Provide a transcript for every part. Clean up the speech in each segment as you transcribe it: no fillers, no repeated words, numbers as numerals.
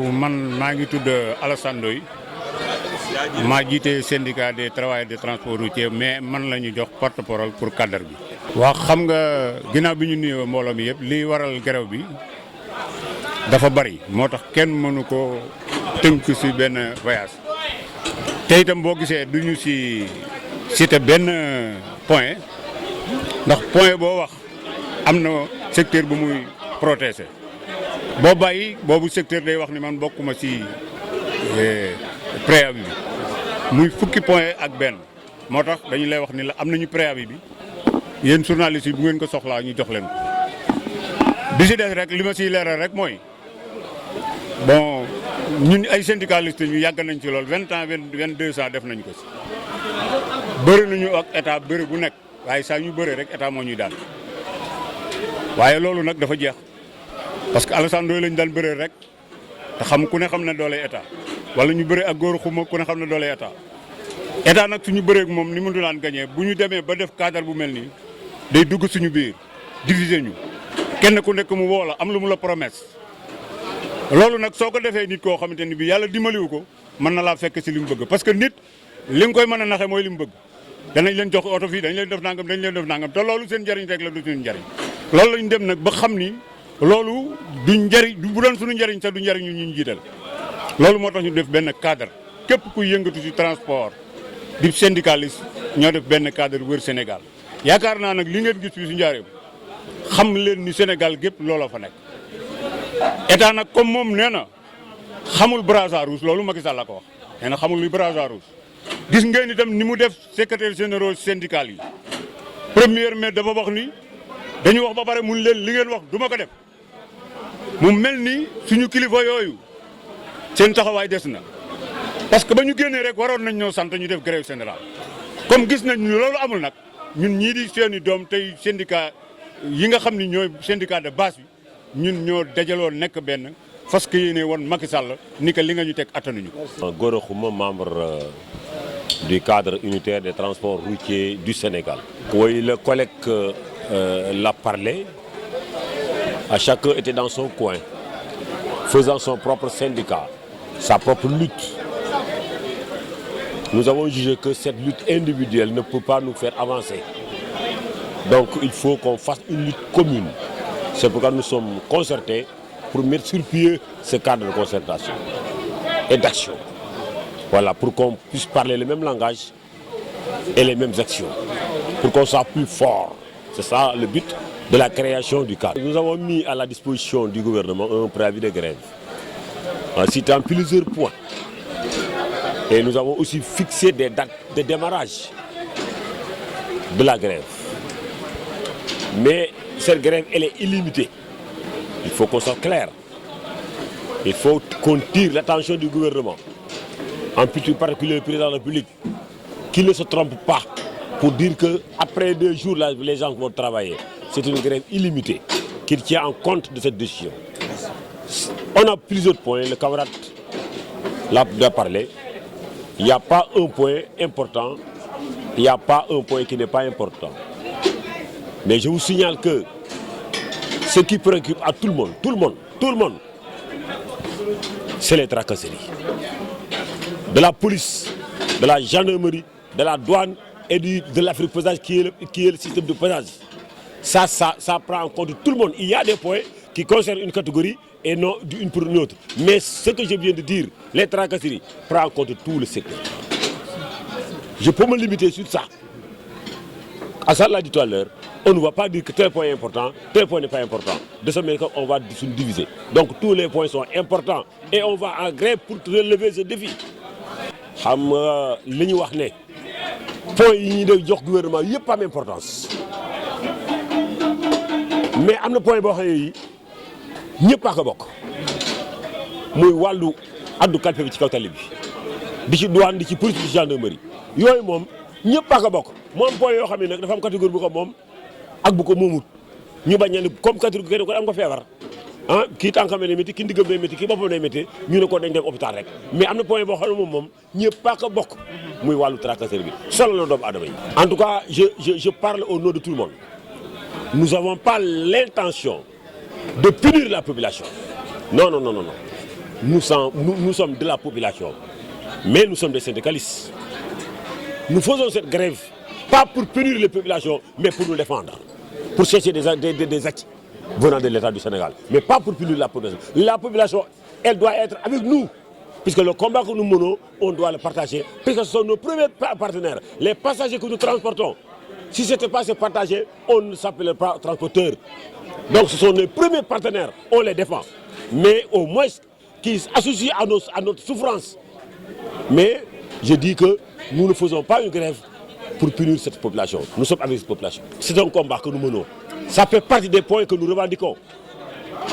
man maa ngi tudd Alassane Ndoye maa jiite syndicat des travailleurs de transport routier mais man la ñu jox porte-parole pour cadre bi. waa xam nga ginnaaw bi ñu nuyoo mbooloo mi yëpp li waral grève bi dafa bari moo tax kenn mënu ko tënk ci benn voyage te itam boo gisee du ñu ci cité benn point ndax point boo wax am na secteur bu muy protéger. boo bàyyi boobu secteur day wax ni man bokkuma ci préavis bi muy fukki point ak benn moo tax dañu lay wax ni la am nañu préavis bi yéen journalistes yi bu ngeen ko soxlaa ñu jox leen ko. bi ci des rek li ma ciy leeral rek mooy bon ñun ay syndicalistes ñu yàgg nañ ci lool 20 ans 22 ans def nañ ko ci. bëri nañu ak état bëri bu nekk waaye saa ñu bëree rek état moo ñuy daan waaye loolu nag dafa jeex. parce que Alassane Ndoye lañu daan bëree rek te ku ne xam na doole état wala ñu bëree ak góor xuma ku ne xam na doole état nag suñu bëree ak moom ni mu daan gagné bu ñu demee ba def cadre bu mel nii day dugg suñu biir diviser ñu kenn ku nekk mu woo la am lu mu la promesse. loolu nag soo ko defee nit koo xamante ni bi yàlla dimbaliwu ko mën na laa fekk si li mu bëgg parce que nit li nga koy mën a naxee mooy li mu bëgg danañ leen jox oto fii dañ leen def nangam dañ leen def nangam te loolu seen njëriñ rek la du suñu njëriñ loolu lañ dem nag ba xam ni. loolu du njëriñ bu doon suñu njëriñ sax du njëriñ ñu jiital loolu moo tax ñu def benn cadre képp ku yëngatu ci transport di syndicaliste ñoo def benn cadre wër Sénégal yaakaar naa nag li ngeen gis fi su njaareem xam leen ni Sénégal gépp looloo fa nekk. état nag comme moom nee na xamul brassard rouge loolu Macky Sall la ko wax nee na xamul luy brassard rouge gis ngeen itam ni mu def secrétaire généraux syndical yi première mai dafa wax ni dañu wax ba pare mun leen li ngeen wax duma ko def. mu mel ni suñu kilifa yooyu seen taxawaay des na parce que ba ñu génnee rek waroon nañ ñoo sant ñu def grève générale comme gis nañ loolu amul nag ñun ñii di seeni doom tey syndicat yi nga xam ni ñooy syndicat de base bi ñun ñoo dajaloo nekk benn fas yéene woon Macky Sall ni que li nga ñu teg attanuñu. Gora Khouma, membre du cadre unitaire des transports routiers du Sénégal. Oui, le collègue l'a parlé. À chacun était dans son coin, faisant son propre syndicat, sa propre lutte. Nous avons jugé que cette lutte individuelle ne peut pas nous faire avancer. Donc il faut qu'on fasse une lutte commune. C'est pourquoi nous sommes concertés pour mettre sur pied ce cadre de concertation et d'action. Voilà, pour qu'on puisse parler le même langage et les mêmes actions, pour qu'on soit plus fort. C'est ça le but de la création du cadre. Nous avons mis à la disposition du gouvernement un préavis de grève, en citant plusieurs points. Et nous avons aussi fixé des dates de démarrage de la grève. Mais cette grève, elle est illimitée. Il faut qu'on soit clair. Il faut qu'on tire l'attention du gouvernement, en particulier le président de la République, qu'il ne se trompe pas pour dire qu'après 2 jours, là, les gens vont travailler. C'est une grève illimitée qui tient en compte de cette décision. On a plusieurs points, le camarade l'a parlé. Il n'y a pas un point important, il n'y a pas un point qui n'est pas important. Mais je vous signale que ce qui préoccupe à tout le monde, c'est les tracasseries. De la police, de la gendarmerie, de la douane et de l'Afrique pesage qui est le système de pesage. Ça prend en compte tout le monde. Il y a des points qui concernent une catégorie et non une pour une autre. Mais ce que je viens de dire, les tracasseries, prend en compte tout le secteur. Je peux me limiter sur ça. Assad l'a dit tout à l'heure, on ne va pas dire que tel point est important, tel point n'est pas important. De ce fait, on va se diviser. Donc tous les points sont importants et on va en grève pour relever ce défi. Xam nga li ñu wax ne point yi ñuy def jox gouvernement yëpp am importance. Mais am na point boo xam ne yi ñëpp a ko bokk muy wàllu addu kalpe bi ci kaw tali bi di ci douane di ci police di ci gendarmerie yooyu moom ñëpp a ko bokk moom point yoo xam ne nag dafa am catégorie bu ko moom ak bu ko moomut ñu bañ ne comme catégorie kenn ko am nga feebar ah kii tànkam day métti kii ndiggam day métti kii boppam day métti ñu ne ko dañ dem hôpital rek mais am na point boo xam ne moom ñëpp a ko bokk muy wàllu tracasserie bi solo la doomu aadama yi. En tout cas je parle au nom de tout le monde. Nous n'avons pas l'intention de punir la population. Non. nous sommes de la population, mais nous sommes des syndicalistes. Nous faisons cette grève, pas pour punir les populations, mais pour nous défendre, pour chercher des acquis venant de l'État du Sénégal, mais pas pour punir la population. La population, elle doit être avec nous, puisque le combat que nous menons, on doit le partager, puisque ce sont nos premiers partenaires, les passagers que nous transportons. Si ce n'était pas ces partagés, on ne s'appellerait pas transporteur. Donc ce sont nos premiers partenaires, on les défend, mais au moins qui s'associent à notre souffrance. Mais je dis que nous ne faisons pas une grève pour punir cette population. Nous sommes avec cette population. C'est un combat que nous menons. Ça fait partie des points que nous revendiquons.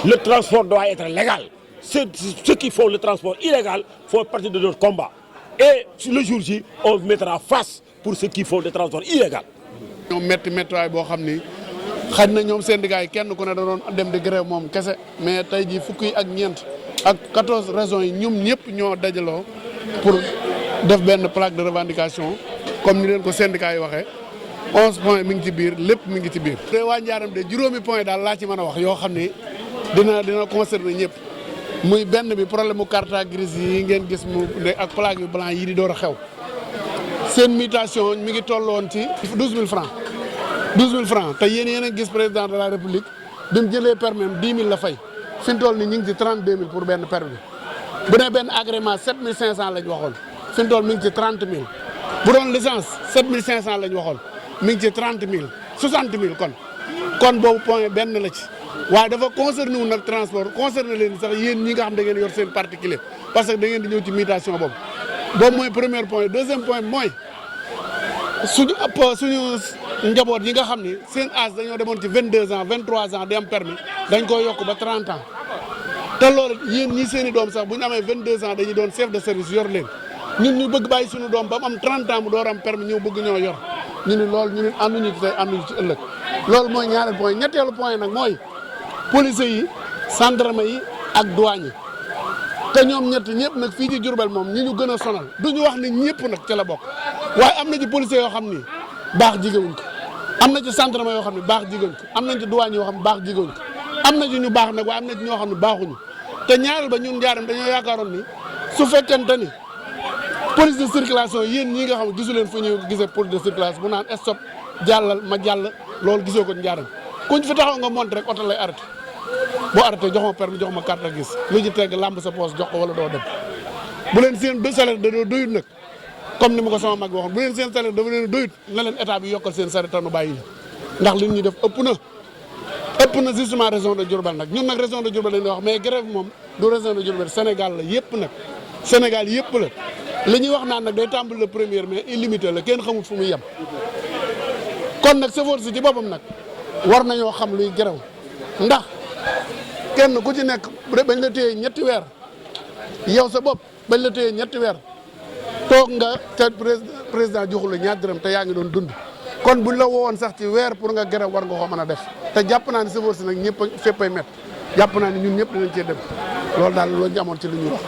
Le transport doit être légal. Ceux qui font le transport illégal font partie de notre combat. Et le jour J, on mettra face pour ceux qui font le transport illégal. ñoom métti waay boo xam ni xaj na ñoom syndicat yi kenn ku ne da doon dem di grève moom kese mais tey jii fukk yi ak ñeent ak 14 raisons yi ñoom ñëpp ñoo dajaloo pour def benn plaque de revendication comme ni leen ko syndicat yi waxee 11 points mi ngi ci biir lépp mi ngi ci biir. te waa Njaaram de juróomi point daal laa ci mën a wax yoo xam ni dina concerner ñëpp muy benn bi problème mu carte grise yi ngeen gis mu ak plaque yu blanc yi di door a xew. seen mutation mi ngi tolloon ci 12 000 francs 12 000 francs te yéen a gis président de la république bi mu jëlee permis am 10 000 la fay fi mu toll nii ñu ngi ci 32 000 pour benn permis bu dee benn agrément 7 500 lañ waxoon fi mu toll mi ngi ci 30 000 bu doon licence 7 500 lañ waxoon mi ngi ci 30 000 60 000 kon boobu point benn la ci waaye dafa concerné wu nag transport concerné leen sax yéen ñi nga xam da ngeen yor seen particulier parce que da ngeen di ñëw ci mutation boobu. boobu mooy premier point deuxième point mooy suñu njaboot yi nga xam ni seen âge dañoo demoon ci 22 ans 23 ans di am permis dañ koy yokk ba 30 ans te loolu yéen ñi seen i doom sax bu ñu amee 22 ans dañuy doon chef de service yor leen ñun ñu bëgg bàyyi suñu doom ba mu am 30 ans mu door am permis ñëw bëgg ñoo yor ñu ni loolu ñu ne ànduñu ci tey ànduñu ci ëllëg loolu mooy ñaareel point ñetteelu point nag mooy police yi gendarme yi ak douane yi te ñoom ñëpp nag fii ci Diourbel moom ñi ñu gën a sonal du ñu wax ni ñëpp nag ci la bokk waaye am na ci policiers yoo xam ni baax jigéewuñ ko am na ci gendarme yoo xam ne baax jigéewuñ ko am nañ ci douane yoo xam ne baax jigéewuñ ko am na ci ñu baax nag waaye am na ci ñoo xam ne baaxuñu te ñaareel ba ñun Njaaréem dañoo yaakaaroon ni su fekkente ni police de circulation yéen ñi nga xam ne gisu leen fu ñuy gisee police de circulation bu naan stop jàllal ma jàll loolu gisoo ko Njaaréem kuñ fi taxaw nga monté rek oto lay arrêté boo arrêté jox ma permis jox ma carte gis lu ci teg lamb sa poche jox ko wala doo dem bu leen seen salaire da doo doyut nag comme ni ma ko sama mag waxoon bu leen seen salaire dafa leen doyut na leen état bi yokkal seen salaire tanu bàyyi ndax li ñuy def ëpp na justement région de Diourbel nag ñun nag région de Diourbel lañuy wax mais grève moom du région de Diourbel Sénégal la yëpp nag Sénégal yëpp la li ñuy wax naan nag day tàmbali le premier mais illimité la kenn xamul fu muy yem kon nag chauffeur si ci boppam nag war nañoo xam luy grève ndax kenn ku ci nekk bañ la téye ñetti weer yow sa bopp bañ la téye ñetti weer toog nga te président joxul la ñaar dërëm te yaa ngi doon dund kon buñ la woowoon sax ci weer pour nga grève war nga ko mën a def te jàpp naa ne chauffeur si nag ñëpp féppay met jàpp naa ne ñun ñëpp dinañ cee dem loolu daal loolu ñu amoon ci li ñuy wax